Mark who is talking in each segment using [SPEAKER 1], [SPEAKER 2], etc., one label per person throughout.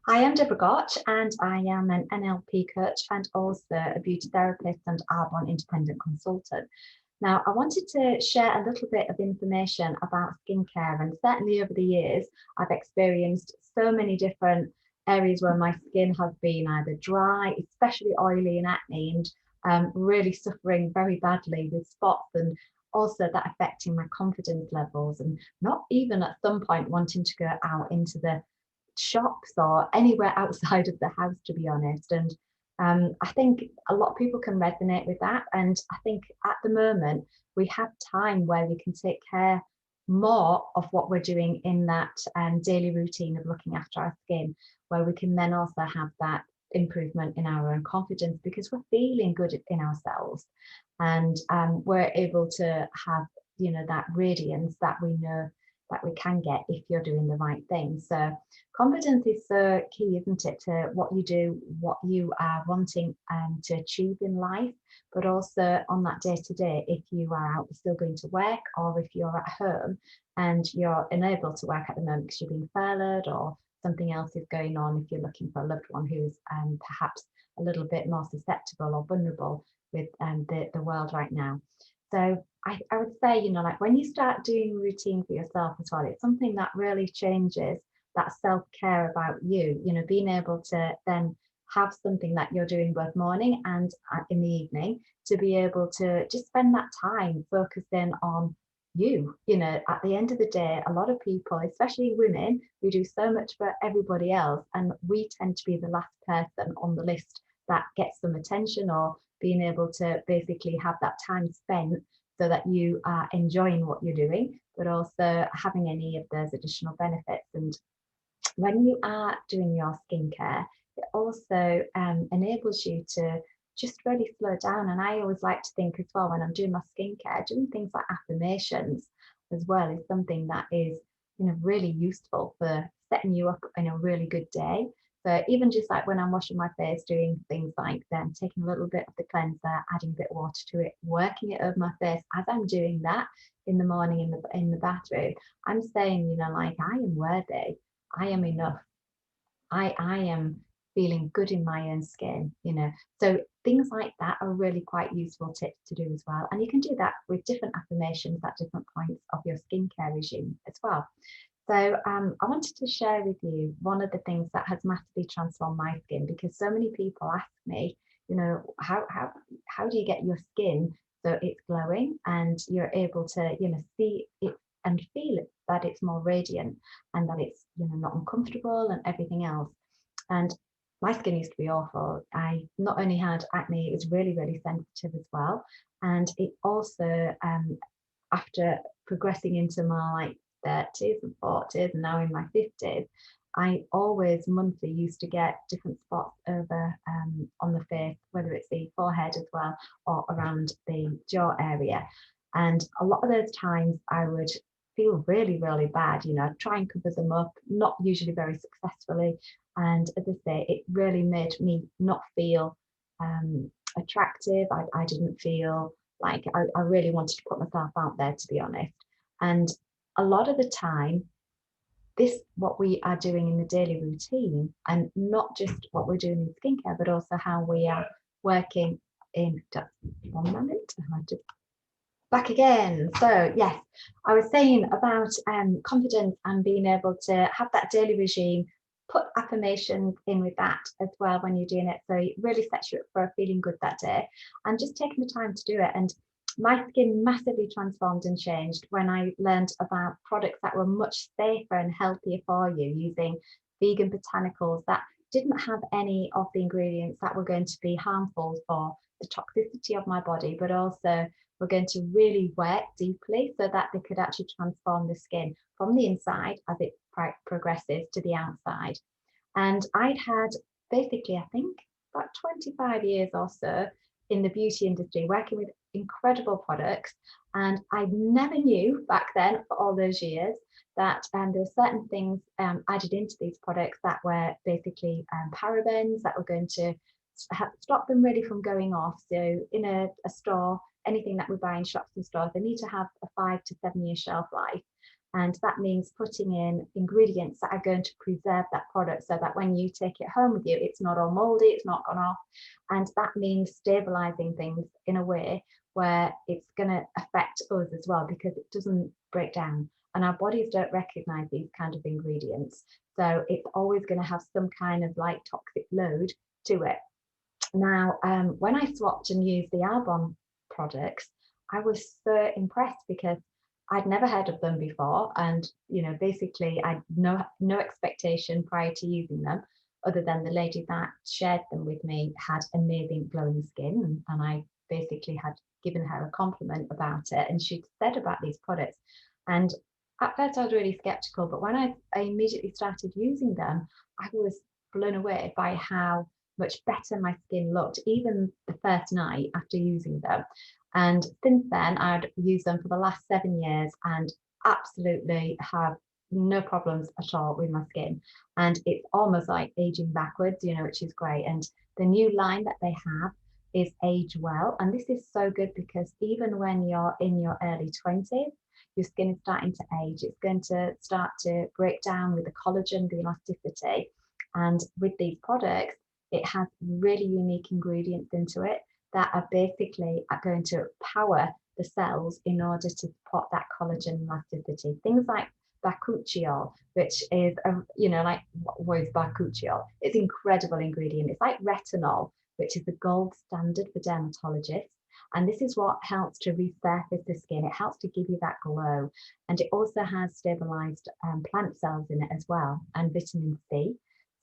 [SPEAKER 1] Hi, I'm Debra Gotch and I am an NLP coach and also a beauty therapist and Arbonne independent consultant. Now, I wanted to share a little bit of information about skincare, and certainly over the years, I've experienced so many different areas where my skin has been either dry, especially oily and acne, and really suffering very badly with spots, and also that affecting my confidence levels, and not even at some point wanting to go out into the shops or anywhere outside of the house, to be honest. And I think a lot of people can resonate with that. And I think at the moment, we have time where we can take care more of what we're doing in that daily routine of looking after our skin, where we can then also have that improvement in our own confidence because we're feeling good in ourselves, and we're able to have that radiance that we know that we can get if you're doing the right thing. So confidence is so key, isn't it, to what you do, what you are wanting to achieve in life, but also on that day to day, if you are out still going to work, or if you're at home and you're unable to work at the moment because you're being furloughed or something else is going on, if you're looking for a loved one who's perhaps a little bit more susceptible or vulnerable with the world right now. So I would say, like when you start doing routine for yourself as well, it's something that really changes that self-care about you, being able to then have something that you're doing both morning and in the evening, to be able to just spend that time focusing on you. At the end of the day, a lot of people, especially women, we do so much for everybody else, and we tend to be the last person on the list that gets some attention, or being able to basically have that time spent so that you are enjoying what you're doing, but also having any of those additional benefits. And when you are doing your skincare, it also enables you to just really slow down. And I always like to think as well, when I'm doing my skincare, doing things like affirmations as well is something that is, really useful for setting you up in a really good day. So even just like when I'm washing my face, doing things like then taking a little bit of the cleanser, adding a bit of water to it, working it over my face as I'm doing that in the morning in the bathroom, I'm saying, like, I am worthy, I am enough, I am feeling good in my own skin. So things like that are really quite useful tips to do as well. And you can do that with different affirmations at different points of your skincare regime as well. So I wanted to share with you one of the things that has massively transformed my skin, because so many people ask me, how do you get your skin so it's glowing and you're able to, see it and feel it, that it's more radiant and that it's, not uncomfortable and everything else. And my skin used to be awful. I not only had acne, it was really, really sensitive as well. And it also, after progressing into my like 30s and 40s and now in my 50s, I always monthly used to get different spots over on the face, whether it's the forehead as well or around the jaw area. And a lot of those times I would feel really, really bad, try and cover them up, not usually very successfully. And as I say, it really made me not feel attractive. I didn't feel like I really wanted to put myself out there, to be honest. And a lot of the time, what we are doing in the daily routine, and not just what we're doing in skincare, but also how we are working in, just 1 moment, back again. So yes, I was saying about confidence and being able to have that daily regime, put affirmations in with that as well when you're doing it. So it really sets you up for feeling good that day, and just taking the time to do it. And my skin massively transformed and changed when I learned about products that were much safer and healthier for you, using vegan botanicals that didn't have any of the ingredients that were going to be harmful for the toxicity of my body, but also were going to really work deeply so that they could actually transform the skin from the inside as it progresses to the outside. And I'd had basically, I think, about 25 years or so in the beauty industry, working with incredible products. And I never knew back then, for all those years, that there were certain things added into these products that were basically parabens that were going to stop them really from going off. So in a store, anything that we buy in shops and stores, they need to have a 5 to 7 year shelf life. And that means putting in ingredients that are going to preserve that product so that when you take it home with you, it's not all moldy, it's not gone off. And that means stabilizing things in a way where it's going to affect us as well, because it doesn't break down. And our bodies don't recognize these kind of ingredients. So it's always going to have some kind of like toxic load to it. Now, when I swapped and used the Arbonne products, I was so impressed because I'd never heard of them before. And, basically I had no expectation prior to using them, other than the lady that shared them with me had amazing glowing skin. And I basically had given her a compliment about it. And she'd said about these products. And at first I was really skeptical, but when I immediately started using them, I was blown away by how much better my skin looked, even the first night after using them. And since then, I'd used them for the last 7 years and absolutely have no problems at all with my skin. And it's almost like aging backwards, which is great. And the new line that they have is Age Well. And this is so good because even when you're in your early 20s, your skin is starting to age. It's going to start to break down with the collagen, the elasticity. And with these products, it has really unique ingredients into it that are basically going to power the cells in order to support that collagen elasticity. Things like bakuchiol, which is, like, what is bakuchiol? It's an incredible ingredient. It's like retinol, which is the gold standard for dermatologists. And this is what helps to resurface the skin. It helps to give you that glow. And it also has stabilized plant cells in it as well, and vitamin C.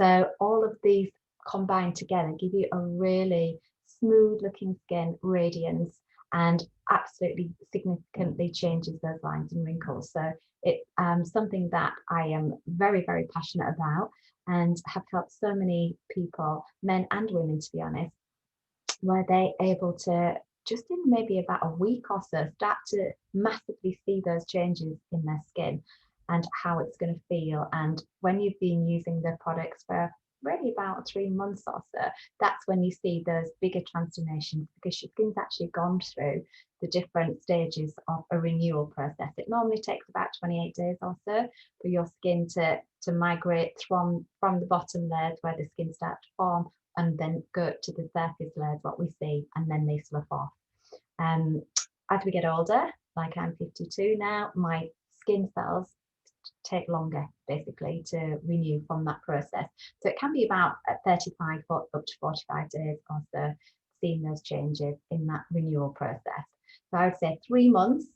[SPEAKER 1] So all of these combined together give you a really smooth looking skin, radiance, and absolutely significantly changes those lines and wrinkles. So it's something that I am very, very passionate about and have helped so many people, men and women, to be honest, where they're able to just in maybe about a week or so start to massively see those changes in their skin and how it's going to feel. And when you've been using the products for really about 3 months or so, that's when you see those bigger transformations, because your skin's actually gone through the different stages of a renewal process. It normally takes about 28 days or so for your skin to migrate from the bottom layers where the skin starts to form and then go to the surface layers, what we see, and then they slough off. As we get older, like I'm 52 now, my skin cells take longer basically to renew from that process. So it can be about 35 up to 45 days or so, seeing those changes in that renewal process. So I would say 3 months,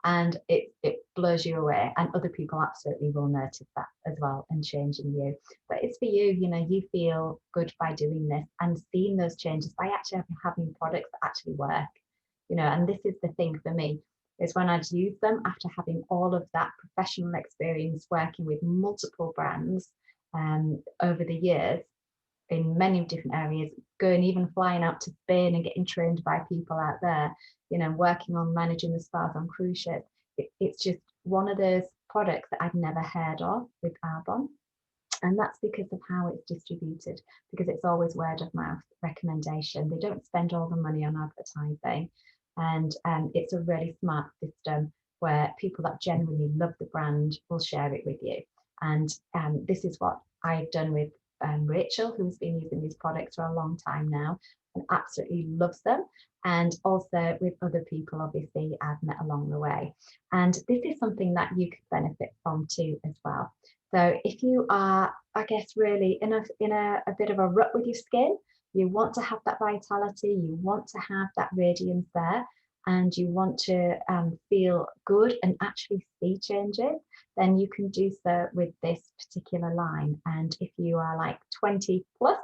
[SPEAKER 1] and it blows you away, and other people absolutely will notice that as well and change in you. But it's for you, you feel good by doing this and seeing those changes by actually having products that actually work, and this is the thing for me, is when I'd use them after having all of that professional experience working with multiple brands over the years in many different areas, going even flying out to Spain and getting trained by people out there, working on managing the spas on cruise ships. It's just one of those products that I'd never heard of with Arbonne. And that's because of how it's distributed, because it's always word of mouth recommendation. They don't spend all the money on advertising. And it's a really smart system where people that genuinely love the brand will share it with you. And this is what I've done with Rachel, who's been using these products for a long time now and absolutely loves them. And also with other people, obviously, I've met along the way. And this is something that you could benefit from too as well. So if you are, I guess, really in a bit of a rut with your skin, you want to have that vitality, you want to have that radiance there, and you want to feel good and actually see changes, then you can do so with this particular line. And if you are like 20 plus,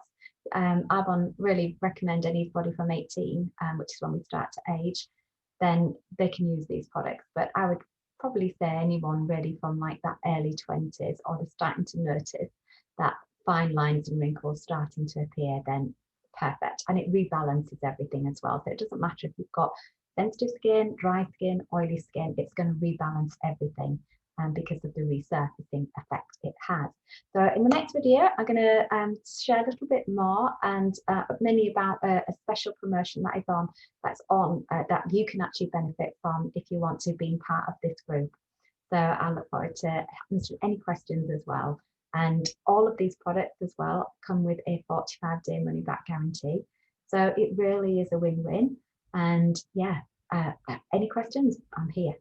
[SPEAKER 1] Arbonne really recommend anybody from 18, which is when we start to age, then they can use these products. But I would probably say anyone really from like that early 20s, or they're starting to notice that fine lines and wrinkles starting to appear, then perfect. And it rebalances everything as well. So it doesn't matter if you've got sensitive skin, dry skin, oily skin, it's going to rebalance everything because of the resurfacing effect it has. So in the next video, I'm going to share a little bit more and mainly about a special promotion that is on, that you can actually benefit from if you want to be part of this group. So I look forward to answering any questions as well. And all of these products as well come with a 45-day money back guarantee. So it really is a win-win. And yeah, any questions? I'm here.